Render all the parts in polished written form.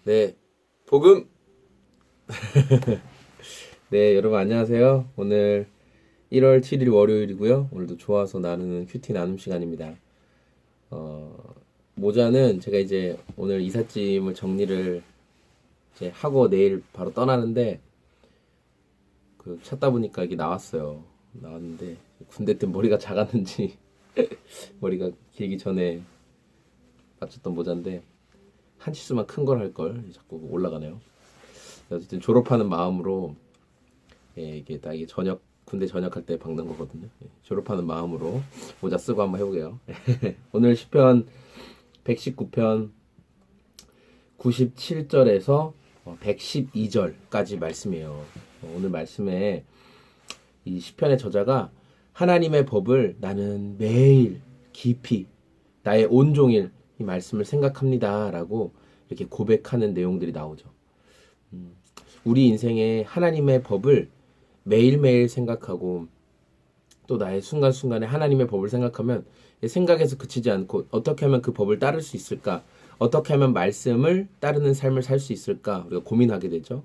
네, 복음! 네, 여러분 안녕하세요. 오늘 1월 7일 월요일이고요. 오늘도 좋아서 나누는 큐티 나눔 시간입니다. 모자는 제가 이제 오늘 이삿짐을 정리를 이제 하고 내일 바로 떠나는데 찾다 보니까 이게 나왔는데 군대 때 머리가 작았는지 머리가 길기 전에 맞췄던 모자인데 한 치수만 큰 걸 할 걸 자꾸 올라가네요. 어쨌든 졸업하는 마음으로 이게 딱 이게 군대 전역할 때 박는 거거든요. 졸업하는 마음으로 모자 쓰고 한번 해보게요. 오늘 시편 119편 97절에서 112절까지 말씀이에요. 오늘 말씀에 이 시편의 저자가 하나님의 법을 나는 매일 깊이 나의 온종일 이 말씀을 생각합니다 라고 이렇게 고백하는 내용들이 나오죠. 우리 인생에 하나님의 법을 매일매일 생각하고 또 나의 순간순간에 하나님의 법을 생각하면 생각에서 그치지 않고 어떻게 하면 그 법을 따를 수 있을까? 어떻게 하면 말씀을 따르는 삶을 살 수 있을까? 우리가 고민하게 되죠.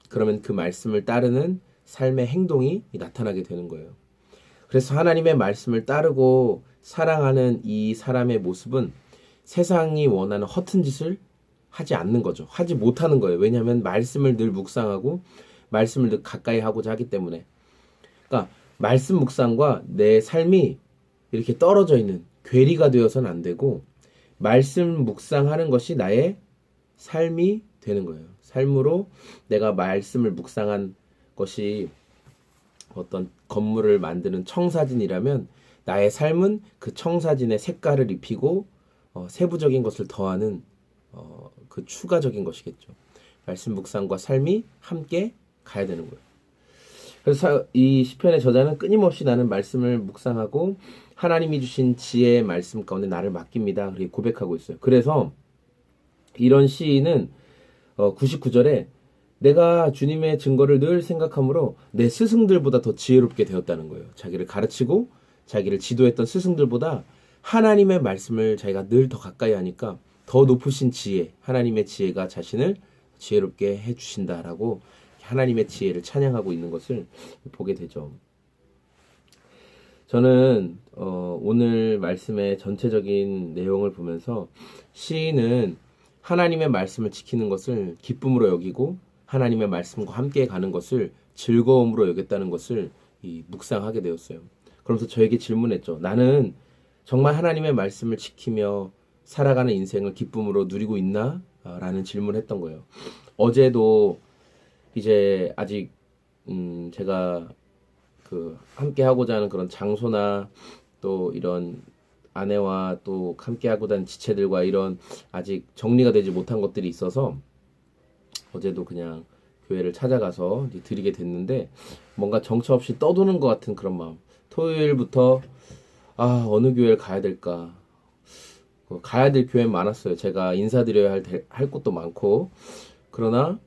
그러면 그 말씀을 따르는 삶의 행동이 나타나게 되는 거예요. 그래서 하나님의 말씀을 따르고 사랑하는 이 사람의 모습은 세상이 원하는 허튼 짓을 하지 않는 거죠. 하지 못하는 거예요. 왜냐하면 말씀을 늘 묵상하고 말씀을 늘 가까이 하고자 하기 때문에. 그러니까 말씀 묵상과 내 삶이 이렇게 떨어져 있는 괴리가 되어서는 안 되고 말씀 묵상하는 것이 나의 삶이 되는 거예요. 삶으로 내가 말씀을 묵상한 것이 어떤 건물을 만드는 청사진이라면 나의 삶은 그 청사진의 색깔을 입히고 세부적인 것을 더하는 그 추가적인 것이겠죠. 말씀 묵상과 삶이 함께 가야 되는 거예요. 그래서 이 시편의 저자는 끊임없이 나는 말씀을 묵상하고 하나님이 주신 지혜의 말씀 가운데 나를 맡깁니다. 그렇게 고백하고 있어요. 그래서 이런 시인은 99절에 내가 주님의 증거를 늘 생각하므로 내 스승들보다 더 지혜롭게 되었다는 거예요. 자기를 가르치고 자기를 지도했던 스승들보다 하나님의 말씀을 자기가 늘 더 가까이 하니까 더 높으신 지혜, 하나님의 지혜가 자신을 지혜롭게 해주신다라고 하나님의 지혜를 찬양하고 있는 것을 보게 되죠. 저는 오늘 말씀의 전체적인 내용을 보면서 시인은 하나님의 말씀을 지키는 것을 기쁨으로 여기고 하나님의 말씀과 함께 가는 것을 즐거움으로 여겼다는 것을 묵상하게 되었어요. 그러면서 저에게 질문했죠. 나는 정말 하나님의 말씀을 지키며 살아가는 인생을 기쁨으로 누리고 있나? 라는 질문을 했던 거예요. 어제도 이제 아직 제가 함께 하고자 하는 그런 장소나 또 이런 아내와 또 함께 하고자 하는 지체들과 이런 아직 정리가 되지 못한 것들이 있어서 어제도 그냥 교회를 찾아가서 드리게 됐는데 뭔가 정처 없이 떠도는 것 같은 그런 마음. 토요일부터 어느 교회를 가야 될까? 가야 될 교회 많았어요. 제가 인사드려야 할 곳도 많고. 그러나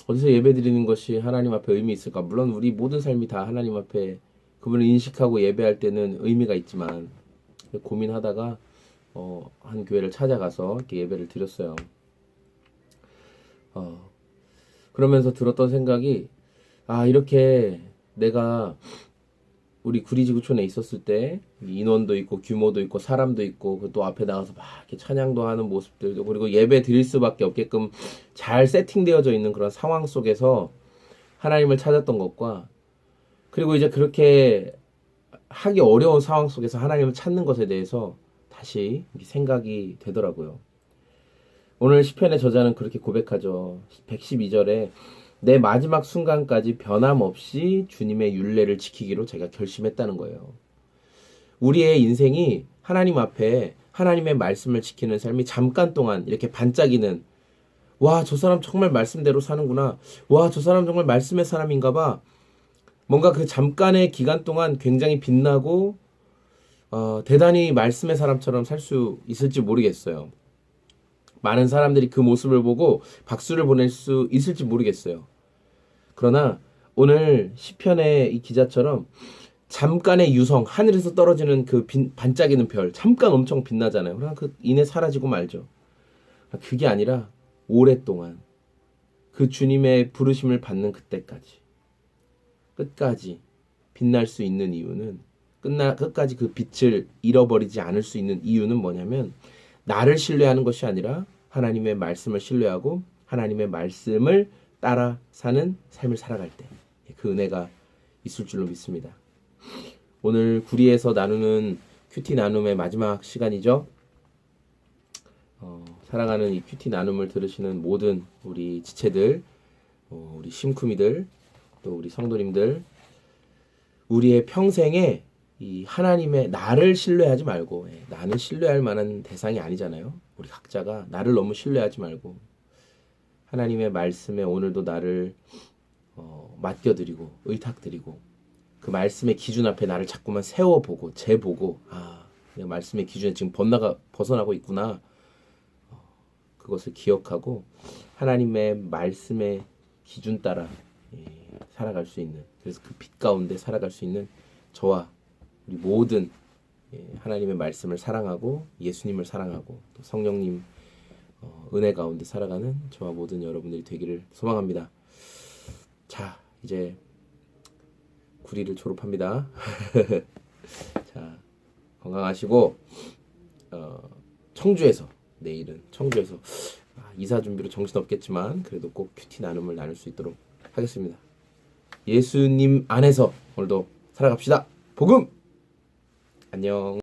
어디서 예배 드리는 것이 하나님 앞에 의미 있을까? 물론 우리 모든 삶이 다 하나님 앞에 그분을 인식하고 예배할 때는 의미가 있지만 고민하다가 한 교회를 찾아가서 이렇게 예배를 드렸어요. 그러면서 들었던 생각이 이렇게 내가 우리 구리지구촌에 있었을 때 인원도 있고 규모도 있고 사람도 있고 또 앞에 나가서 막 이렇게 찬양도 하는 모습들도 그리고 예배 드릴 수밖에 없게끔 잘 세팅되어져 있는 그런 상황 속에서 하나님을 찾았던 것과 그리고 이제 그렇게 하기 어려운 상황 속에서 하나님을 찾는 것에 대해서 다시 생각이 되더라고요. 오늘 시편의 저자는 그렇게 고백하죠. 112절에 내 마지막 순간까지 변함없이 주님의 율례를 지키기로 제가 결심했다는 거예요. 우리의 인생이 하나님 앞에 하나님의 말씀을 지키는 삶이 잠깐 동안 이렇게 반짝이는 와, 저 사람 정말 말씀대로 사는구나. 와, 저 사람 정말 말씀의 사람인가 봐. 뭔가 그 잠깐의 기간 동안 굉장히 빛나고 대단히 말씀의 사람처럼 살 수 있을지 모르겠어요. 많은 사람들이 그 모습을 보고 박수를 보낼 수 있을지 모르겠어요. 그러나 오늘 시편의 이 기자처럼 잠깐의 유성, 하늘에서 떨어지는 그 반짝이는 별, 잠깐 엄청 빛나잖아요. 그러나 그 인해 사라지고 말죠. 그게 아니라 오랫동안 그 주님의 부르심을 받는 그때까지 끝까지 빛날 수 있는 이유는 끝까지 그 빛을 잃어버리지 않을 수 있는 이유는 뭐냐면 나를 신뢰하는 것이 아니라 하나님의 말씀을 신뢰하고 하나님의 말씀을 따라 사는 삶을 살아갈 때 그 은혜가 있을 줄로 믿습니다. 오늘 구리에서 나누는 큐티 나눔의 마지막 시간이죠. 사랑하는 이 큐티 나눔을 들으시는 모든 우리 지체들, 우리 심쿠미들, 또 우리 성도님들, 우리의 평생에 이 하나님의 나를 신뢰하지 말고 나는 신뢰할 만한 대상이 아니잖아요. 우리 각자가 나를 너무 신뢰하지 말고 하나님의 말씀에 오늘도 나를 맡겨드리고 의탁드리고 그 말씀의 기준 앞에 나를 자꾸만 세워보고 재보고 내가 말씀의 기준에 지금 벗어나고 있구나. 그것을 기억하고 하나님의 말씀의 기준 따라 살아갈 수 있는, 그래서 그 빛 가운데 살아갈 수 있는 저와 우리 모든 하나님의 말씀을 사랑하고 예수님을 사랑하고 또 성령님 은혜 가운데 살아가는 저와 모든 여러분들이 되기를 소망합니다. 자, 이제 구리를 졸업합니다. 자, 건강하시고 청주에서 내일은 청주에서 이사 준비로 정신없겠지만 그래도 꼭 큐티 나눔을 나눌 수 있도록 하겠습니다. 예수님 안에서 오늘도 살아갑시다. 복음! 안녕.